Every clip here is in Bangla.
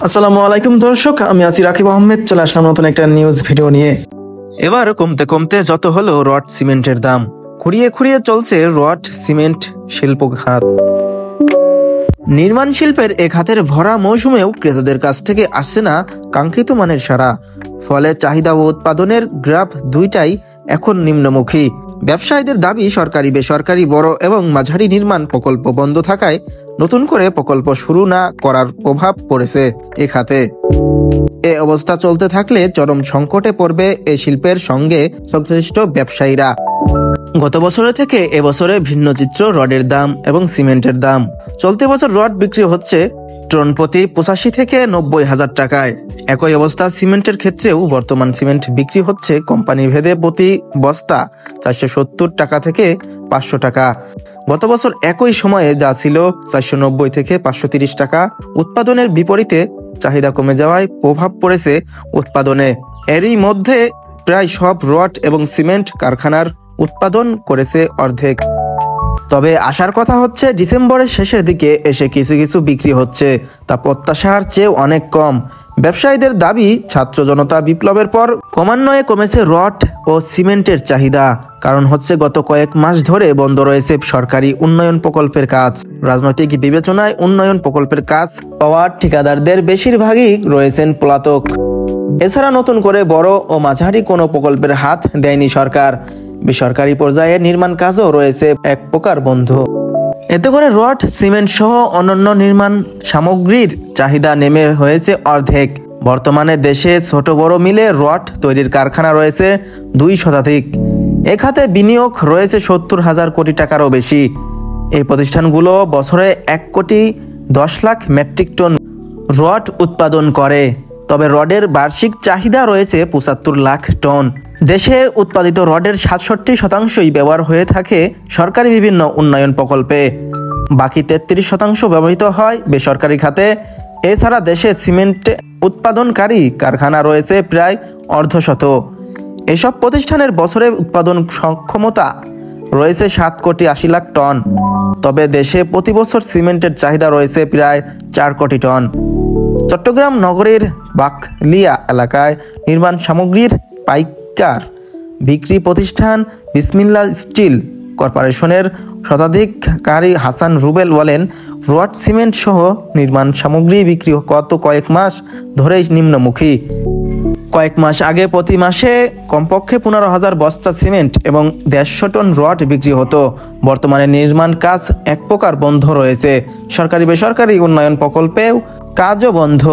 আসসালামু আলাইকুম দর্শক, আমি আছি রাকিব আহমেদ। চলে আসলাম নতুন একটা নিউজ ভিডিও নিয়ে। এবার কমতে কমতে যত হলো রড সিমেন্টের দাম, খুঁড়িয়ে খুঁড়িয়ে চলছে রড সিমেন্ট শিল্প খাত। নির্মাণ শিল্পের এ খাতের ভরা মৌসুমেও ক্রেতাদের কাছ থেকে আসছে না কাঙ্ক্ষিত মানের সাড়া। ফলে চাহিদা ও উৎপাদনের গ্রাফ দুইটাই এখন নিম্নমুখী। ব্যবসায়ীদের দাবি, সরকারি বেসরকারি বড় এবং মাঝারি নির্মাণ প্রকল্প বন্ধ থাকায় নতুন করে প্রকল্প শুরু না করার প্রভাব পড়েছে এ খাতে। এ অবস্থা চলতে থাকলে চরম সংকটে পড়বে এ শিল্পের সঙ্গে সংশ্লিষ্ট ব্যবসায়ীরা। গত বছরের থেকে এবছরে ভিন্ন চিত্র রডের দাম এবং সিমেন্টের দাম। চলতি বছর রড বিক্রি হচ্ছে টন প্রতি 85 থেকে 90 হাজার টাকায়। একই অবস্থা সিমেন্টের ক্ষেত্রেও। বর্তমান সিমেন্ট বিক্রি হচ্ছে কোম্পানি ভেদে প্রতি বস্তা 470 টাকা থেকে 500 টাকা। গত বছর একই সময়ে যা ছিল 490 থেকে 530 টাকা। উৎপাদনের বিপরীতে চাহিদা কমে যাওয়ায় প্রভাব পড়েছে উৎপাদনে। এরই মধ্যে প্রায় সব রড এবং সিমেন্ট কারখানার উৎপাদন করেছে অর্ধেক। তবে আসার কথা হচ্ছে ডিসেম্বরের শেষের দিকে এসে কিছু কিছু বিক্রি হচ্ছে, তা প্রত্যাশার চেয়েও অনেক কম। ব্যবসায়ীদের দাবি, ছাত্র জনতা বিপ্লবের পর ক্রমান্বয়ে কমেছে রড ও সিমেন্টের চাহিদা। কারণ হচ্ছে গত কয়েক মাস ধরে বন্ধ রয়েছে সরকারি উন্নয়ন প্রকল্পের কাজ। রাজনৈতিক বিবেচনায় উন্নয়ন প্রকল্পের কাজ পাওয়ার ঠিকাদারদের বেশিরভাগই রয়েছেন পলাতক। এছাড়া নতুন করে বড় ও মাঝারি কোনো প্রকল্পের হাত দেয়নি সরকার। বেসরকারি পর্যায়ে নির্মাণ কাজও রয়েছে এক প্রকার বন্ধ। এতে করে রড সিমেন্ট সহ অন্যান্য নির্মাণ সামগ্রীর চাহিদা নেমে হয়েছে অর্ধেক। বর্তমানে দেশে ছোট বড় মিলে রড তৈরির কারখানা রয়েছে 2 শতাধিক। এ খাতে বিনিয়োগ রয়েছে 70,000 কোটি টাকারও বেশি। এই প্রতিষ্ঠানগুলো বছরে 1 কোটি 10 লাখ মেট্রিক টন রড উৎপাদন করে। তবে রডের বার্ষিক চাহিদা রয়েছে 75 লাখ টন। দেশে উৎপাদিত রডের 67% ব্যবহার হয়ে থাকে সরকারি বিভিন্ন উন্নয়ন প্রকল্পে। বাকি 33% ব্যবহৃত হয় বেসরকারি খাতে। এছাড়া দেশে সিমেন্ট উৎপাদনকারী কারখানা রয়েছে প্রায় অর্ধশত। এসব প্রতিষ্ঠানের বছরে উৎপাদন সক্ষমতা রয়েছে 7 কোটি 80 লাখ টন। তবে দেশে প্রতি বছর সিমেন্টের চাহিদা রয়েছে প্রায় 4 কোটি টন। চট্টগ্রাম নগরীর বাকলিয়া এলাকায় নির্মাণ সামগ্রীর পাইকার বিক্রি প্রতিষ্ঠান বিসমিল্লাহ স্টিল কর্পোরেশনের শতাধিকারী হাসান রুবেল বলেন, রড সিমেন্ট সহ নির্মাণ সামগ্রী বিক্রি গত কয়েক মাস ধরেই নিম্নমুখী। কয়েক মাস আগে প্রতি মাসে কমপক্ষে 15,000 বস্তা সিমেন্ট এবং 150 টন রড বিক্রি হতো। বর্তমানে নির্মাণ কাজ এক প্রকার বন্ধ রয়েছে। সরকারি বেসরকারি উন্নয়ন প্রকল্পেও কাজও বন্ধ,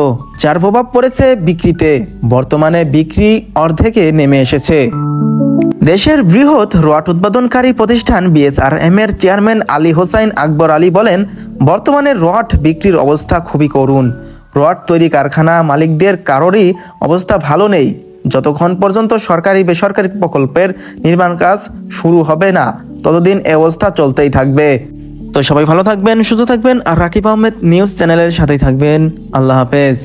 যার প্রভাব পড়েছে বিক্রিতে। বর্তমানে বিক্রি অর্ধেকে নেমে এসেছে। দেশের বৃহৎ রড উৎপাদনকারী প্রতিষ্ঠান বিএসআরএম এর চেয়ারম্যান আলী হোসাইন আকবর আলী বলেন, বর্তমানে রড বিক্রির অবস্থা খুবই করুণ। রড তৈরি কারখানা মালিকদের কারোরই অবস্থা ভালো নেই। যতক্ষণ পর্যন্ত সরকারি বেসরকারি প্রকল্পের নির্মাণ কাজ শুরু হবে না, ততদিন এ অবস্থা চলতেই থাকবে। তো সবাই ভালো থাকবেন, সুস্থ থাকবেন আর রাকিব আহমেদ নিউজ চ্যানেলের সাথেই থাকবেন। আল্লাহ হাফেজ।